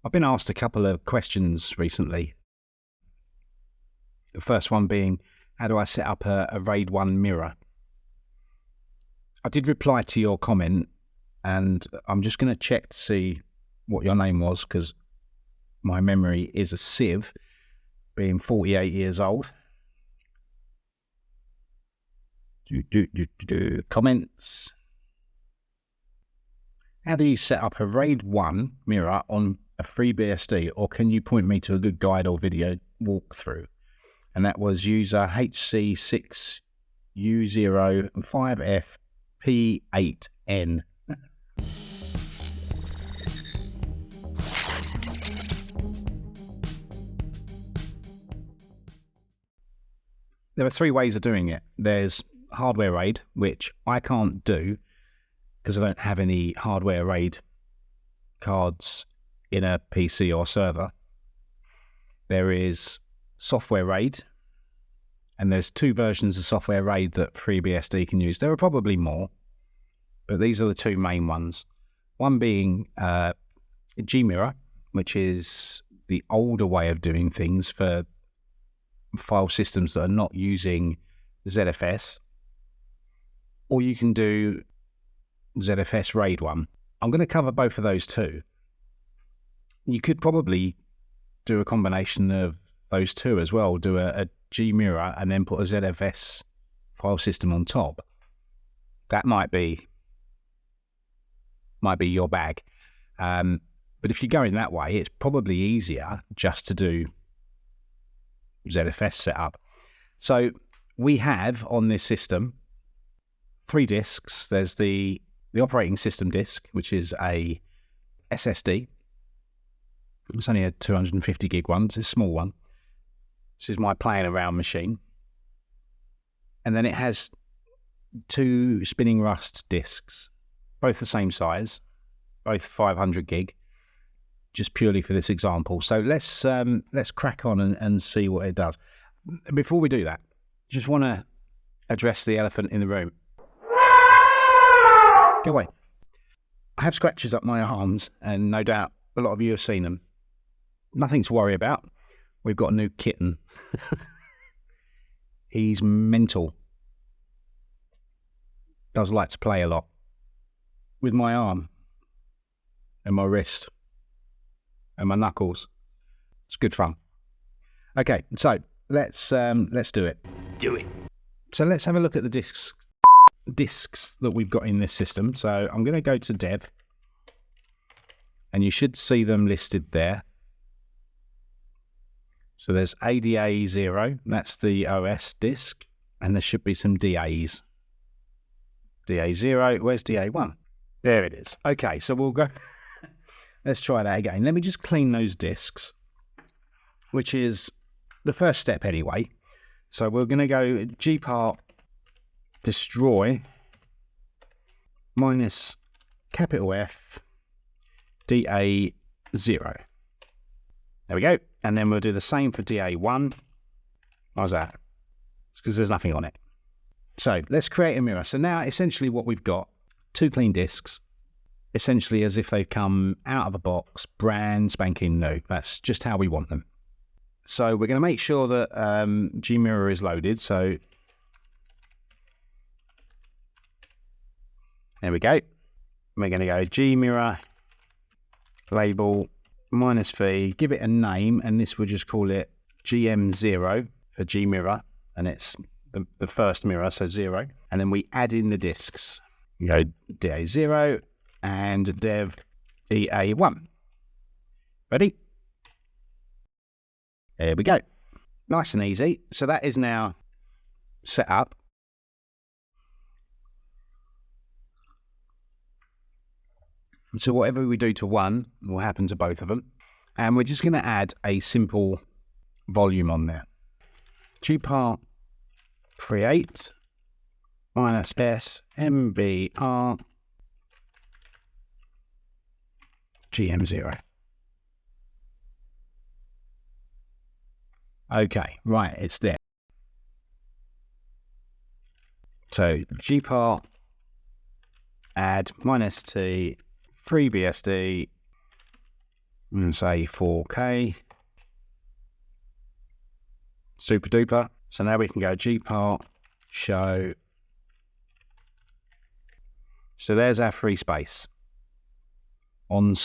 I've been asked a couple of questions recently. The first one being, how do I set up a RAID1 mirror? I did reply to your comment, and I'm just going to check to see what your name was, because my memory is a sieve, being 48 years old. Comments. How do you set up a RAID1 mirror on a FreeBSD, or can you point me to a good guide or video walkthrough? And that was user HC6U05FP8N. There are three ways of doing it. There's hardware RAID, which I can't do because I don't have any hardware RAID cards in a PC or server. There is software RAID, and there's two versions of software RAID that FreeBSD can use. There are probably more, but these are the two main ones. One being gmirror, which is the older way of doing things for file systems that are not using ZFS, or you can do ZFS RAID1. I'm going to cover both of those too. You could probably do a combination of those two as well, do a gmirror and then put a ZFS file system on top. That might be your bag. But if you're going that way, it's probably easier just to do ZFS setup. So we have on this system 3 disks. There's the operating system disk, which is a SSD. It's only a 250 gig one. It's a small one. This is my playing around machine. And then it has 2 spinning Rust disks, both the same size, both 500 gig, just purely for this example. So let's crack on and see what it does. Before we do that, just want to address the elephant in the room. Go away. I have scratches up my arms, and no doubt a lot of you have seen them. Nothing to worry about. We've got a new kitten. He's mental. Does like to play a lot with my arm and my wrist and my knuckles. It's good fun. Okay, so let's do it. Do it. So let's have a look at the disks that we've got in this system. So I'm going to go to Dev, and you should see them listed there. So there's ADA0, that's the OS disk, and there should be some DAs. DA0, where's DA1? There it is. Okay, so we'll go. Let's try that again. Let me just clean those disks, which is the first step anyway. So we're going to go gpart destroy minus capital F DA0. There we go. And then we'll do the same for DA1. How's that? It's because there's nothing on it. So let's create a mirror. So now essentially what we've got, 2 clean disks, essentially as if they've come out of a box, brand spanking new. That's just how we want them. So we're going to make sure that gmirror is loaded. So there we go. We're going to go gmirror label -v, give it a name, and this we'll just call it GM0 for gmirror, and it's the first mirror, so 0. And then we add in the disks. You go DA0 and dev DA1. Ready? There we go. Nice and easy. So that is now set up. So whatever we do to one will happen to both of them. And we're just going to add a simple volume on there. gpart create -s mbr gm0. Okay, right, it's there. So gpart add -t FreeBSD and say 4K. Super duper. So now we can go gpart show. So there's our free space on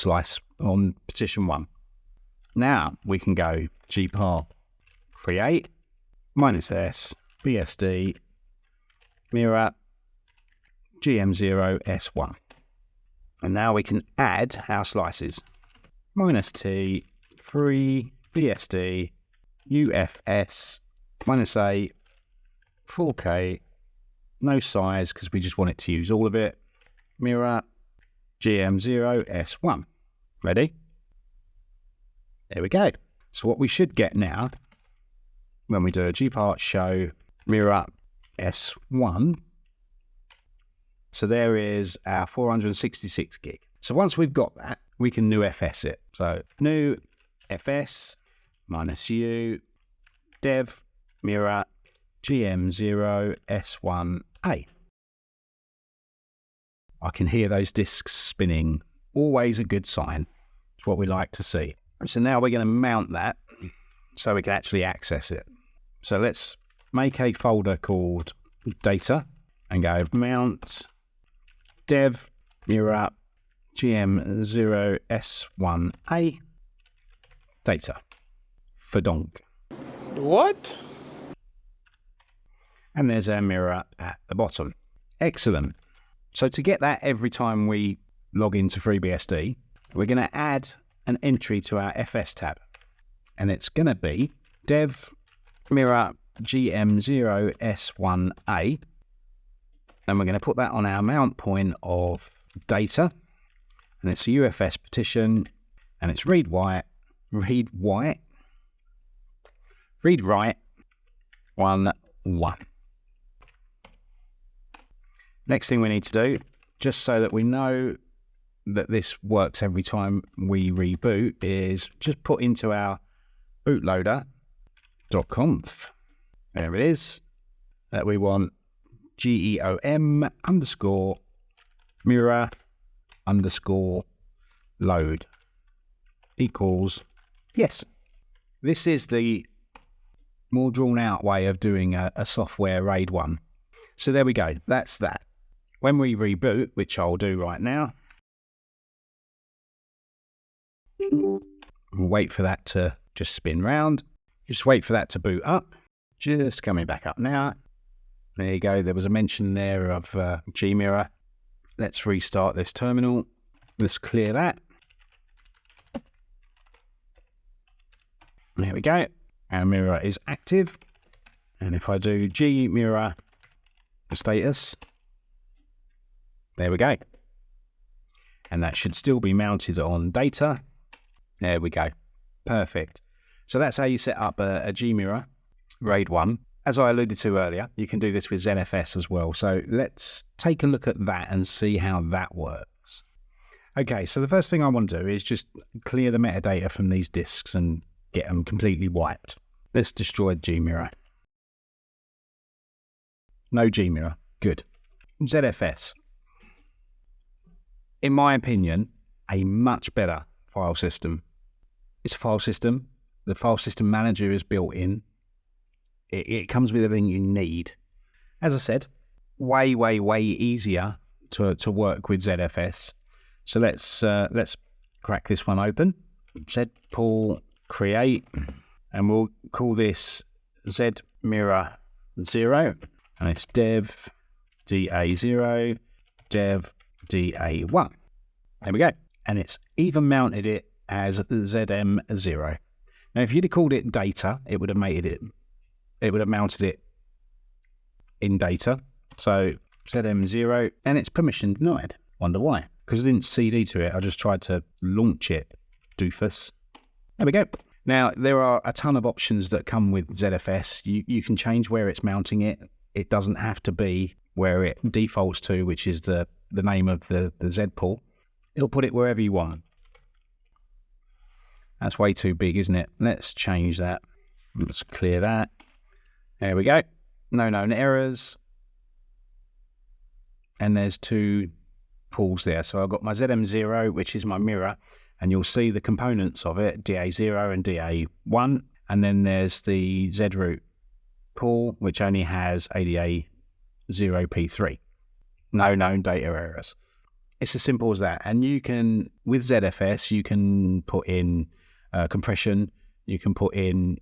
partition 1. Now we can go gpart create -s BSD mirror GM0S1. And now we can add our slices. -t FreeBSD UFS -a 4K, no size because we just want it to use all of it. Mirror GM0S1. Ready? There we go. So what we should get now, when we do a gpart show mirror S1, so there is our 466 gig. So once we've got that, we can new FS it. So new FS -u dev mirror GM0S1A. I can hear those disks spinning. Always a good sign. It's what we like to see. So now we're going to mount that so we can actually access it. So let's make a folder called data and go mount dev mirror GM0S1A data for donk. What? And there's our mirror at the bottom. Excellent. So to get that every time we log into FreeBSD, we're going to add an entry to our FS tab. And it's going to be dev mirror GM0S1A. And we're going to put that on our mount point of data. And it's a UFS partition. And it's read write 1.1. Next thing we need to do, just so that we know that this works every time we reboot, is just put into our bootloader.conf. There it is. That we want GEOM_mirror_load equals yes. This is the more drawn out way of doing a software RAID1. So there we go. That's that. When we reboot, which I'll do right now, we'll wait for that to just spin round. Just wait for that to boot up. Just coming back up now. There you go. There was a mention there of gmirror. Let's restart this terminal. Let's clear that. There we go. Our mirror is active. And if I do gmirror status, there we go. And that should still be mounted on data. There we go. Perfect. So that's how you set up a gmirror RAID1. As I alluded to earlier, you can do this with ZFS as well. So let's take a look at that and see how that works. Okay, so the first thing I want to do is just clear the metadata from these disks and get them completely wiped. Let's destroy gmirror. No gmirror. Good. ZFS. In my opinion, a much better file system. It's a file system. The file system manager is built in. It comes with everything you need. As I said, way easier to work with ZFS. So let's crack this one open. Zpull create, and we'll call this zmirror 0, and it's dev da0 dev da1. There we go. And it's even mounted it as zm0. Now, if you'd have called it data, it would have mounted it in data. So zm0, and it's permission denied. Wonder why? Because I didn't CD to it. I just tried to launch it. Doofus. There we go. Now, there are a ton of options that come with ZFS. You can change where it's mounting it. It doesn't have to be where it defaults to, which is the name of the Zpull. It'll put it wherever you want. That's way too big, isn't it? Let's change that. Let's clear that. There we go. No known errors. And there's two pulls there. So I've got my ZM0, which is my mirror, and you'll see the components of it, DA0 and DA1, and then there's the zroot pool, which only has ADA0P3. No known data errors. It's as simple as that. And you can, with ZFS, you can put in compression, you can put in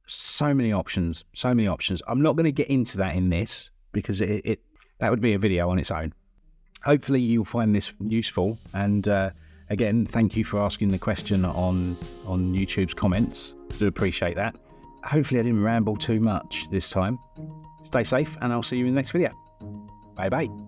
so many options. I'm not going to get into that in this because that would be a video on its own. Hopefully you'll find this useful. And again, thank you for asking the question on YouTube's comments. Do appreciate that. Hopefully I didn't ramble too much this time. Stay safe, and I'll see you in the next video. Bye bye.